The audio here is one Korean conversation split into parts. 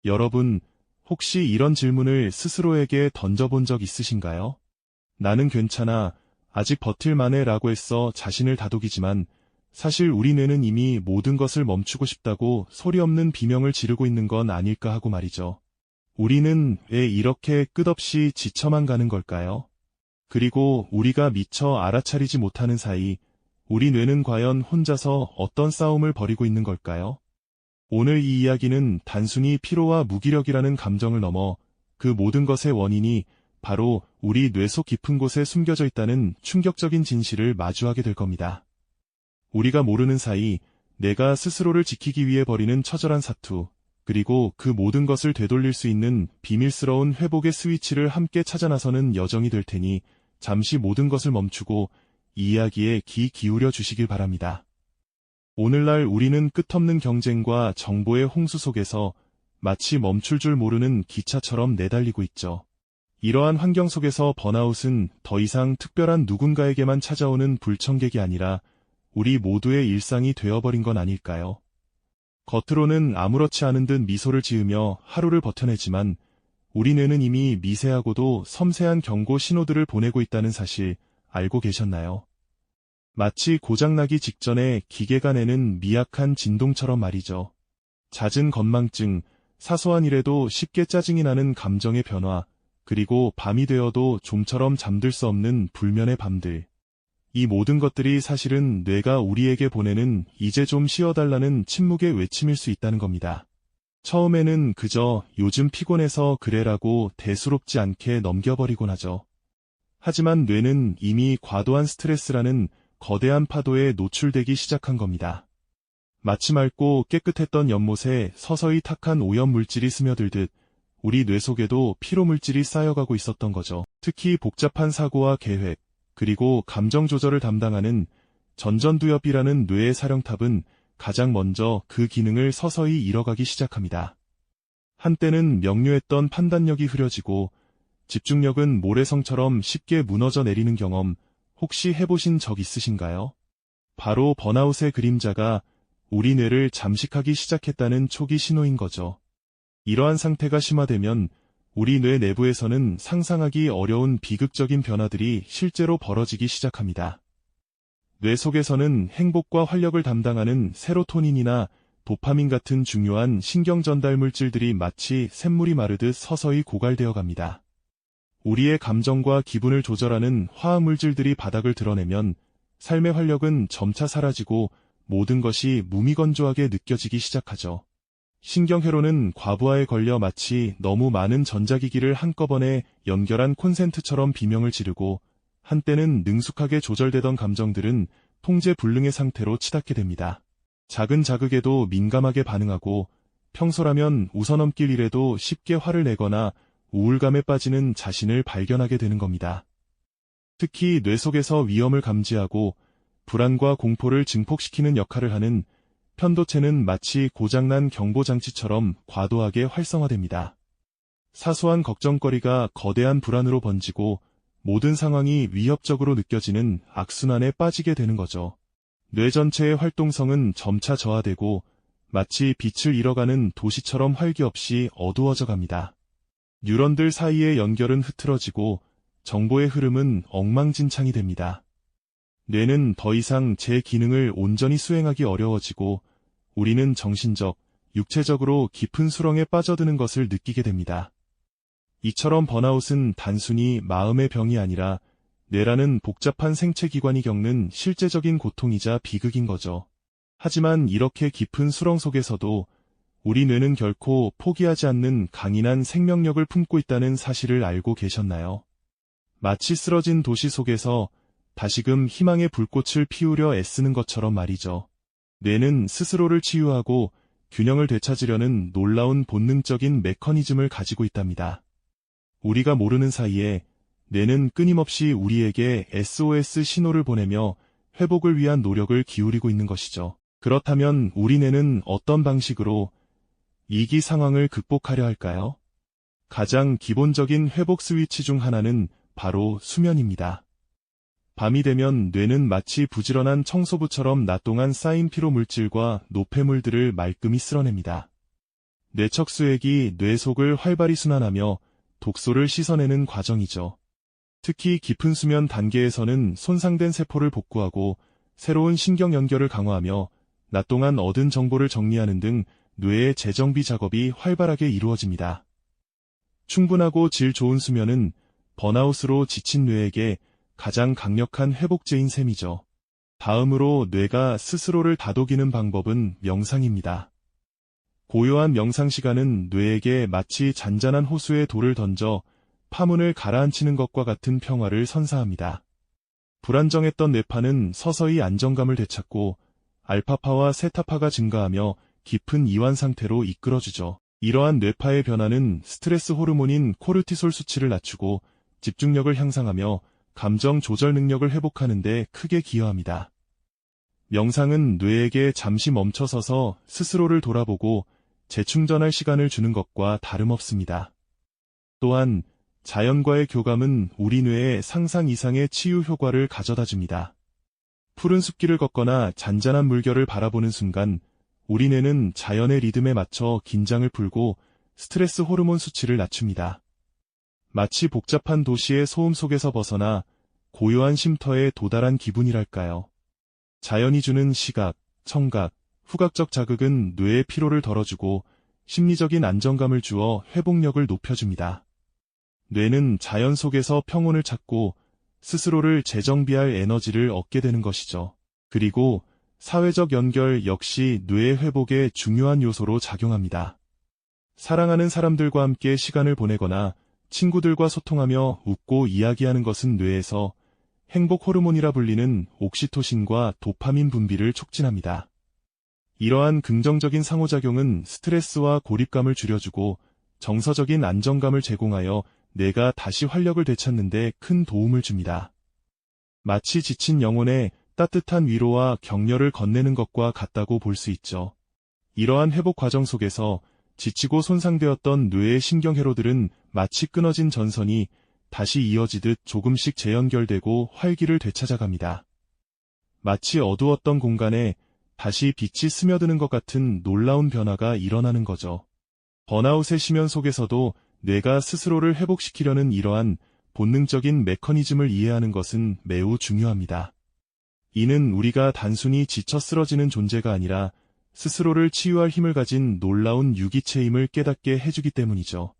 여러분, 혹시 이런 질문을 스스로에게 던져본 적 있으신가요? 나는 괜찮아, 아직 버틸만해 라고 했어 자신을 다독이지만 사실 우리 뇌는 이미 모든 것을 멈추고 싶다고 소리 없는 비명을 지르고 있는 건 아닐까 하고 말이죠. 우리는 왜 이렇게 끝없이 지쳐만 가는 걸까요? 그리고 우리가 미처 알아차리지 못하는 사이 우리 뇌는 과연 혼자서 어떤 싸움을 벌이고 있는 걸까요? 오늘 이 이야기는 단순히 피로와 무기력이라는 감정을 넘어 그 모든 것의 원인이 바로 우리 뇌 속 깊은 곳에 숨겨져 있다는 충격적인 진실을 마주하게 될 겁니다. 우리가 모르는 사이 내가 스스로를 지키기 위해 벌이는 처절한 사투, 그리고 그 모든 것을 되돌릴 수 있는 비밀스러운 회복의 스위치를 함께 찾아 나서는 여정이 될 테니 잠시 모든 것을 멈추고 이 이야기에 귀 기울여 주시길 바랍니다. 오늘날 우리는 끝없는 경쟁과 정보의 홍수 속에서 마치 멈출 줄 모르는 기차처럼 내달리고 있죠. 이러한 환경 속에서 번아웃은 더 이상 특별한 누군가에게만 찾아오는 불청객이 아니라 우리 모두의 일상이 되어버린 건 아닐까요? 겉으로는 아무렇지 않은 듯 미소를 지으며 하루를 버텨내지만 우리 뇌는 이미 미세하고도 섬세한 경고 신호들을 보내고 있다는 사실 알고 계셨나요? 마치 고장나기 직전에 기계가 내는 미약한 진동처럼 말이죠. 잦은 건망증, 사소한 일에도 쉽게 짜증이 나는 감정의 변화, 그리고 밤이 되어도 좀처럼 잠들 수 없는 불면의 밤들. 이 모든 것들이 사실은 뇌가 우리에게 보내는 이제 좀 쉬어달라는 침묵의 외침일 수 있다는 겁니다. 처음에는 그저 요즘 피곤해서 그래라고 대수롭지 않게 넘겨버리곤 하죠. 하지만 뇌는 이미 과도한 스트레스라는 거대한 파도에 노출되기 시작한 겁니다. 마치 맑고 깨끗했던 연못에 서서히 탁한 오염물질이 스며들듯 우리 뇌 속에도 피로물질이 쌓여가고 있었던 거죠. 특히 복잡한 사고와 계획, 그리고 감정 조절을 담당하는 전전두엽이라는 뇌의 사령탑은 가장 먼저 그 기능을 서서히 잃어가기 시작합니다. 한때는 명료했던 판단력이 흐려지고 집중력은 모래성처럼 쉽게 무너져 내리는 경험 혹시 해보신 적 있으신가요? 바로 번아웃의 그림자가 우리 뇌를 잠식하기 시작했다는 초기 신호인 거죠. 이러한 상태가 심화되면 우리 뇌 내부에서는 상상하기 어려운 비극적인 변화들이 실제로 벌어지기 시작합니다. 뇌 속에서는 행복과 활력을 담당하는 세로토닌이나 도파민 같은 중요한 신경 전달 물질들이 마치 샘물이 마르듯 서서히 고갈되어 갑니다. 우리의 감정과 기분을 조절하는 화학 물질들이 바닥을 드러내면 삶의 활력은 점차 사라지고 모든 것이 무미건조하게 느껴지기 시작하죠. 신경회로는 과부하에 걸려 마치 너무 많은 전자기기를 한꺼번에 연결한 콘센트처럼 비명을 지르고 한때는 능숙하게 조절되던 감정들은 통제 불능의 상태로 치닫게 됩니다. 작은 자극에도 민감하게 반응하고 평소라면 웃어넘길 일에도 쉽게 화를 내거나 우울감에 빠지는 자신을 발견하게 되는 겁니다. 특히 뇌 속에서 위험을 감지하고 불안과 공포를 증폭시키는 역할을 하는 편도체는 마치 고장난 경보장치처럼 과도하게 활성화됩니다. 사소한 걱정거리가 거대한 불안으로 번지고 모든 상황이 위협적으로 느껴지는 악순환에 빠지게 되는 거죠. 뇌 전체의 활동성은 점차 저하되고 마치 빛을 잃어가는 도시처럼 활기 없이 어두워져 갑니다. 뉴런들 사이의 연결은 흐트러지고 정보의 흐름은 엉망진창이 됩니다. 뇌는 더 이상 제 기능을 온전히 수행하기 어려워지고 우리는 정신적, 육체적으로 깊은 수렁에 빠져드는 것을 느끼게 됩니다. 이처럼 번아웃은 단순히 마음의 병이 아니라 뇌라는 복잡한 생체기관이 겪는 실제적인 고통이자 비극인 거죠. 하지만 이렇게 깊은 수렁 속에서도 우리 뇌는 결코 포기하지 않는 강인한 생명력을 품고 있다는 사실을 알고 계셨나요? 마치 쓰러진 도시 속에서 다시금 희망의 불꽃을 피우려 애쓰는 것처럼 말이죠. 뇌는 스스로를 치유하고 균형을 되찾으려는 놀라운 본능적인 메커니즘을 가지고 있답니다. 우리가 모르는 사이에 뇌는 끊임없이 우리에게 SOS 신호를 보내며 회복을 위한 노력을 기울이고 있는 것이죠. 그렇다면 우리 뇌는 어떤 방식으로 위기 상황을 극복하려 할까요? 가장 기본적인 회복 스위치 중 하나는 바로 수면입니다. 밤이 되면 뇌는 마치 부지런한 청소부처럼 낮 동안 쌓인 피로 물질과 노폐물들을 말끔히 쓸어냅니다. 뇌척수액이 뇌 속을 활발히 순환하며 독소를 씻어내는 과정이죠. 특히 깊은 수면 단계에서는 손상된 세포를 복구하고 새로운 신경 연결을 강화하며 낮 동안 얻은 정보를 정리하는 등 뇌의 재정비 작업이 활발하게 이루어집니다. 충분하고 질 좋은 수면은 번아웃으로 지친 뇌에게 가장 강력한 회복제인 셈이죠. 다음으로 뇌가 스스로를 다독이는 방법은 명상입니다. 고요한 명상 시간은 뇌에게 마치 잔잔한 호수에 돌을 던져 파문을 가라앉히는 것과 같은 평화를 선사합니다. 불안정했던 뇌파는 서서히 안정감을 되찾고 알파파와 세타파가 증가하며 깊은 이완 상태로 이끌어주죠. 이러한 뇌파의 변화는 스트레스 호르몬인 코르티솔 수치를 낮추고 집중력을 향상하며 감정 조절 능력을 회복하는 데 크게 기여합니다. 명상은 뇌에게 잠시 멈춰서서 스스로를 돌아보고 재충전할 시간을 주는 것과 다름없습니다. 또한 자연과의 교감은 우리 뇌에 상상 이상의 치유 효과를 가져다 줍니다. 푸른 숲길을 걷거나 잔잔한 물결을 바라보는 순간 우리 뇌는 자연의 리듬에 맞춰 긴장을 풀고 스트레스 호르몬 수치를 낮춥니다. 마치 복잡한 도시의 소음 속에서 벗어나 고요한 쉼터에 도달한 기분이랄까요. 자연이 주는 시각, 청각, 후각적 자극은 뇌의 피로를 덜어주고 심리적인 안정감을 주어 회복력을 높여줍니다. 뇌는 자연 속에서 평온을 찾고 스스로를 재정비할 에너지를 얻게 되는 것이죠. 그리고 사회적 연결 역시 뇌의 회복에 중요한 요소로 작용합니다. 사랑하는 사람들과 함께 시간을 보내거나 친구들과 소통하며 웃고 이야기하는 것은 뇌에서 행복 호르몬이라 불리는 옥시토신과 도파민 분비를 촉진합니다. 이러한 긍정적인 상호작용은 스트레스와 고립감을 줄여주고 정서적인 안정감을 제공하여 뇌가 다시 활력을 되찾는 데 큰 도움을 줍니다. 마치 지친 영혼에 따뜻한 위로와 격려를 건네는 것과 같다고 볼 수 있죠. 이러한 회복 과정 속에서 지치고 손상되었던 뇌의 신경회로들은 마치 끊어진 전선이 다시 이어지듯 조금씩 재연결되고 활기를 되찾아갑니다. 마치 어두웠던 공간에 다시 빛이 스며드는 것 같은 놀라운 변화가 일어나는 거죠. 번아웃의 심연 속에서도 뇌가 스스로를 회복시키려는 이러한 본능적인 메커니즘을 이해하는 것은 매우 중요합니다. 이는 우리가 단순히 지쳐 쓰러지는 존재가 아니라 스스로를 치유할 힘을 가진 놀라운 유기체임을 깨닫게 해주기 때문이죠.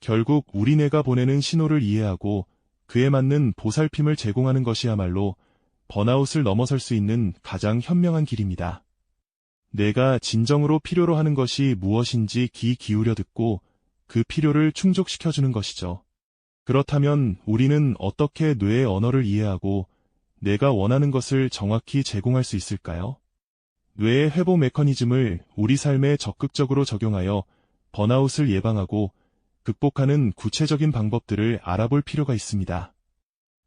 결국 우리 뇌가 보내는 신호를 이해하고 그에 맞는 보살핌을 제공하는 것이야말로 번아웃을 넘어설 수 있는 가장 현명한 길입니다. 뇌가 진정으로 필요로 하는 것이 무엇인지 귀 기울여 듣고 그 필요를 충족시켜주는 것이죠. 그렇다면 우리는 어떻게 뇌의 언어를 이해하고 내가 원하는 것을 정확히 제공할 수 있을까요? 뇌의 회복 메커니즘을 우리 삶에 적극적으로 적용하여 번아웃을 예방하고 극복하는 구체적인 방법들을 알아볼 필요가 있습니다.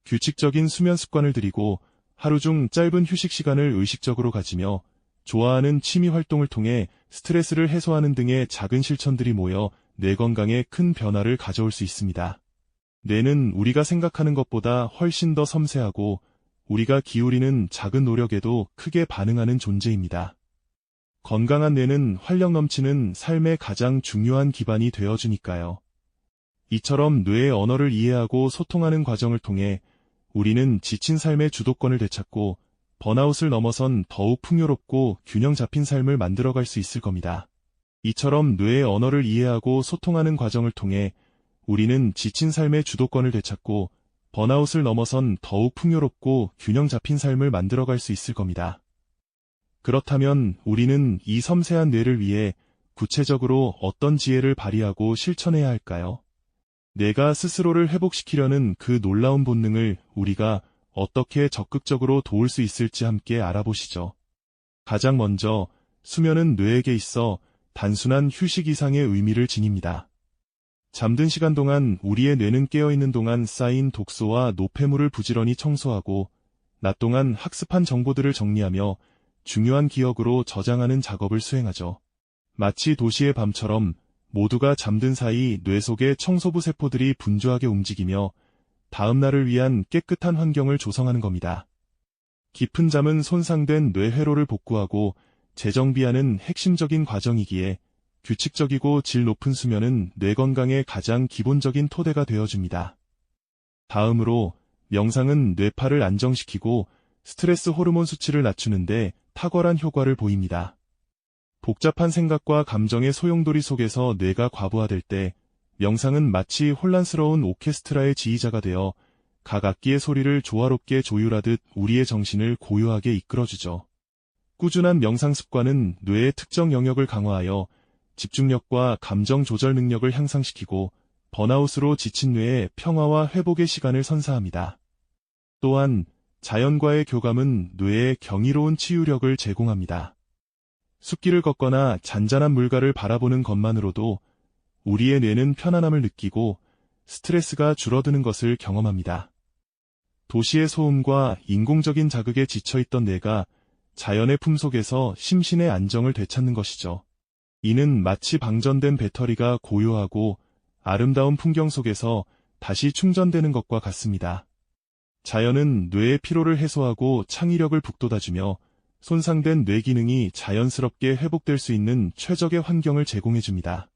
규칙적인 수면 습관을 들이고 하루 중 짧은 휴식 시간을 의식적으로 가지며 좋아하는 취미 활동을 통해 스트레스를 해소하는 등의 작은 실천들이 모여 뇌 건강에 큰 변화를 가져올 수 있습니다. 뇌는 우리가 생각하는 것보다 훨씬 더 섬세하고 우리가 기울이는 작은 노력에도 크게 반응하는 존재입니다. 건강한 뇌는 활력 넘치는 삶의 가장 중요한 기반이 되어주니까요. 이처럼 뇌의 언어를 이해하고 소통하는 과정을 통해 우리는 지친 삶의 주도권을 되찾고 번아웃을 넘어선 더욱 풍요롭고 균형 잡힌 삶을 만들어갈 수 있을 겁니다. 이처럼 뇌의 언어를 이해하고 소통하는 과정을 통해 우리는 지친 삶의 주도권을 되찾고 번아웃을 넘어선 더욱 풍요롭고 균형 잡힌 삶을 만들어갈 수 있을 겁니다. 그렇다면 우리는 이 섬세한 뇌를 위해 구체적으로 어떤 지혜를 발휘하고 실천해야 할까요? 뇌가 스스로를 회복시키려는 그 놀라운 본능을 우리가 어떻게 적극적으로 도울 수 있을지 함께 알아보시죠. 가장 먼저 수면은 뇌에게 있어 단순한 휴식 이상의 의미를 지닙니다. 잠든 시간 동안 우리의 뇌는 깨어있는 동안 쌓인 독소와 노폐물을 부지런히 청소하고 낮 동안 학습한 정보들을 정리하며 중요한 기억으로 저장하는 작업을 수행하죠. 마치 도시의 밤처럼 모두가 잠든 사이 뇌 속의 청소부 세포들이 분주하게 움직이며 다음 날을 위한 깨끗한 환경을 조성하는 겁니다. 깊은 잠은 손상된 뇌 회로를 복구하고 재정비하는 핵심적인 과정이기에 규칙적이고 질 높은 수면은 뇌 건강의 가장 기본적인 토대가 되어줍니다. 다음으로 명상은 뇌파를 안정시키고 스트레스 호르몬 수치를 낮추는데 탁월한 효과를 보입니다. 복잡한 생각과 감정의 소용돌이 속에서 뇌가 과부하될 때 명상은 마치 혼란스러운 오케스트라의 지휘자가 되어 각 악기의 소리를 조화롭게 조율하듯 우리의 정신을 고요하게 이끌어주죠. 꾸준한 명상 습관은 뇌의 특정 영역을 강화하여 집중력과 감정 조절 능력을 향상시키고 번아웃으로 지친 뇌의 평화와 회복의 시간을 선사합니다. 또한 자연과의 교감은 뇌에 경이로운 치유력을 제공합니다. 숲길을 걷거나 잔잔한 물가를 바라보는 것만으로도 우리의 뇌는 편안함을 느끼고 스트레스가 줄어드는 것을 경험합니다. 도시의 소음과 인공적인 자극에 지쳐있던 뇌가 자연의 품속에서 심신의 안정을 되찾는 것이죠. 이는 마치 방전된 배터리가 고요하고 아름다운 풍경 속에서 다시 충전되는 것과 같습니다. 자연은 뇌의 피로를 해소하고 창의력을 북돋아주며 손상된 뇌 기능이 자연스럽게 회복될 수 있는 최적의 환경을 제공해줍니다.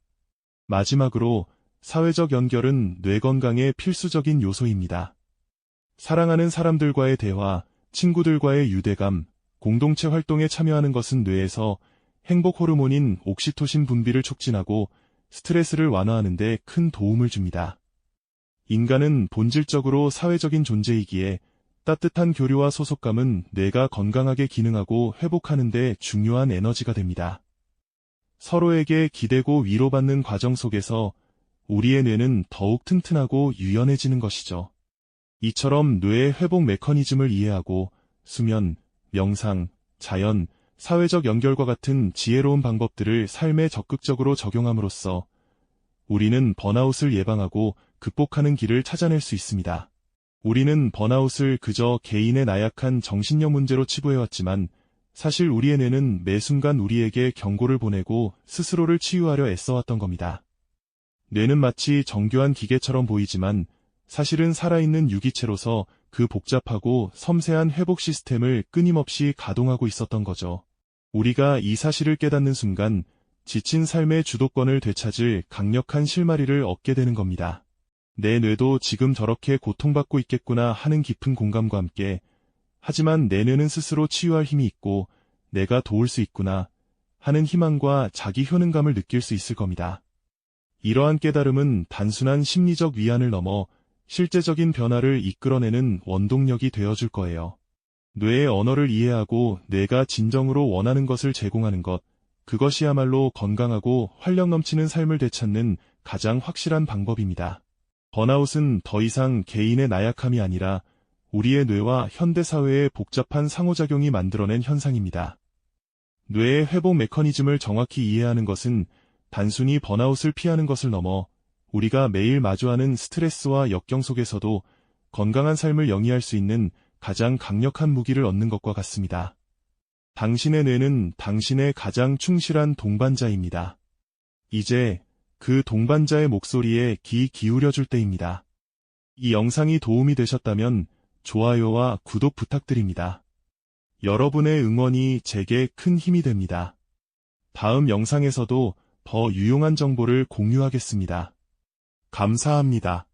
마지막으로 사회적 연결은 뇌 건강의 필수적인 요소입니다. 사랑하는 사람들과의 대화, 친구들과의 유대감, 공동체 활동에 참여하는 것은 뇌에서 행복 호르몬인 옥시토신 분비를 촉진하고 스트레스를 완화하는 데 큰 도움을 줍니다. 인간은 본질적으로 사회적인 존재이기에 따뜻한 교류와 소속감은 뇌가 건강하게 기능하고 회복하는 데 중요한 에너지가 됩니다. 서로에게 기대고 위로받는 과정 속에서 우리의 뇌는 더욱 튼튼하고 유연해지는 것이죠. 이처럼 뇌의 회복 메커니즘을 이해하고 수면, 명상, 자연, 사회적 연결과 같은 지혜로운 방법들을 삶에 적극적으로 적용함으로써 우리는 번아웃을 예방하고 극복하는 길을 찾아낼 수 있습니다. 우리는 번아웃을 그저 개인의 나약한 정신력 문제로 치부해왔지만 사실 우리의 뇌는 매 순간 우리에게 경고를 보내고 스스로를 치유하려 애써왔던 겁니다. 뇌는 마치 정교한 기계처럼 보이지만 사실은 살아있는 유기체로서 그 복잡하고 섬세한 회복 시스템을 끊임없이 가동하고 있었던 거죠. 우리가 이 사실을 깨닫는 순간 지친 삶의 주도권을 되찾을 강력한 실마리를 얻게 되는 겁니다. 내 뇌도 지금 저렇게 고통받고 있겠구나 하는 깊은 공감과 함께 하지만 내 뇌는 스스로 치유할 힘이 있고 내가 도울 수 있구나 하는 희망과 자기 효능감을 느낄 수 있을 겁니다. 이러한 깨달음은 단순한 심리적 위안을 넘어 실제적인 변화를 이끌어내는 원동력이 되어줄 거예요. 뇌의 언어를 이해하고 뇌가 진정으로 원하는 것을 제공하는 것, 그것이야말로 건강하고 활력 넘치는 삶을 되찾는 가장 확실한 방법입니다. 번아웃은 더 이상 개인의 나약함이 아니라 우리의 뇌와 현대사회의 복잡한 상호작용이 만들어낸 현상입니다. 뇌의 회복 메커니즘을 정확히 이해하는 것은 단순히 번아웃을 피하는 것을 넘어 우리가 매일 마주하는 스트레스와 역경 속에서도 건강한 삶을 영위할 수 있는 가장 강력한 무기를 얻는 것과 같습니다. 당신의 뇌는 당신의 가장 충실한 동반자입니다. 이제 그 동반자의 목소리에 귀 기울여줄 때입니다. 이 영상이 도움이 되셨다면 좋아요와 구독 부탁드립니다. 여러분의 응원이 제게 큰 힘이 됩니다. 다음 영상에서도 더 유용한 정보를 공유하겠습니다. 감사합니다.